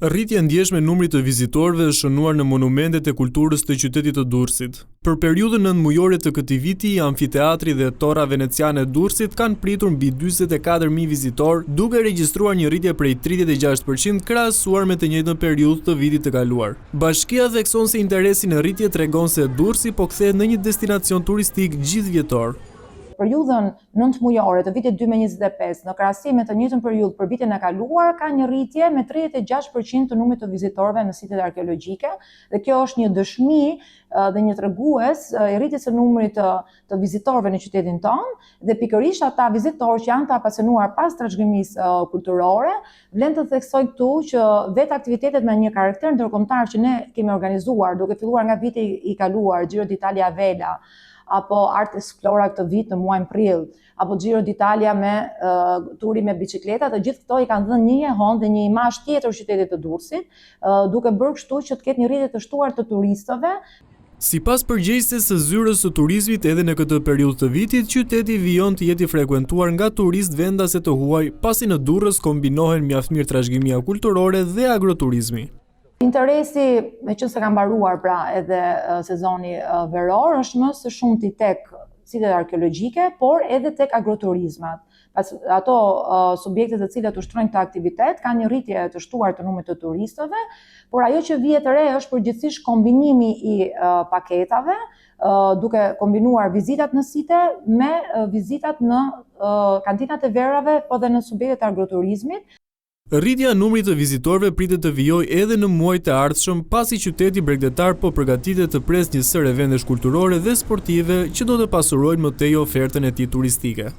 Rritja e ndjeshme e numrit të vizitorëve është shënuar në monumentet e kulturës të qytetit të Durrësit. Për periudhën nëntëmujore të këtij viti, amfiteatri dhe torra veneciane e Durrësit kanë pritur mbi 44.000 vizitorë, duke regjistruar një rritje prej 36% krahasuar me të njëjtën periudhë të vitit të kaluar. Bashkia thekson se interesi në rritje tregon se Durrësi po kthehet në një destinacion turistik gjithvjetor. Periudhën nëntëmujore të vitit 2025 në krahasim me të njëjtën periudhë për vitin e kaluar ka një rritje me 36% të numrit të vizitorëve në sitet arkeologjike dhe kjo është një dëshmi dhe një tregues i rritjes së numrit të vizitorëve në qytetin tonë dhe pikërisht ata vizitorë që janë të apasionuar pas trashëgimisë kulturore, vlen të theksoj këtu që vetë aktivitetet me një karakter ndërkombëtar që ne kemi organizuar duke filluar nga viti i kaluar, Giro d'Italia Vela, apo Art Explora këtë vit në muajin prill, apo Giro d'Italia me turi me bicikleta, të gjithë këto i kanë dhënë një njehon dhe një imazh tjetër qytetit të Durrësit, duke bërë kështu që të ketë një rritje të shtuar të turistëve. Sipas përgjegjëses së zyrës së turizmit, edhe në këtë periudhë të vitit, qyteti vijon të jetë i frekuentuar nga turistë vendase të huaj, pasi në Durrës kombinohen mjaft mirë trashëgimia kulturore dhe agroturizmi. Interesi, me që se ka mbaruar pra edhe sezoni veror, është më së shumti tek sitet arkeologjike, por edhe tek agroturizmat. Ato subjekte të cilat ushtrojnë këtë aktivitet kanë një rritje të shtuar të numrit të turistëve, por ajo që vjet re është përgjithsisht kombinimi i paketave, duke kombinuar vizitat në site me vizitat në kantinat e verave, po dhe në subjektet e agroturizmit. Rritja e numrit të vizitorëve pritet të vijojë edhe në muajt e ardhshëm, pasi qyteti bregdetar po përgatitet të presë një sër eventesh kulturore dhe sportive që do të pasurojnë më tej ofertën e tij turistike.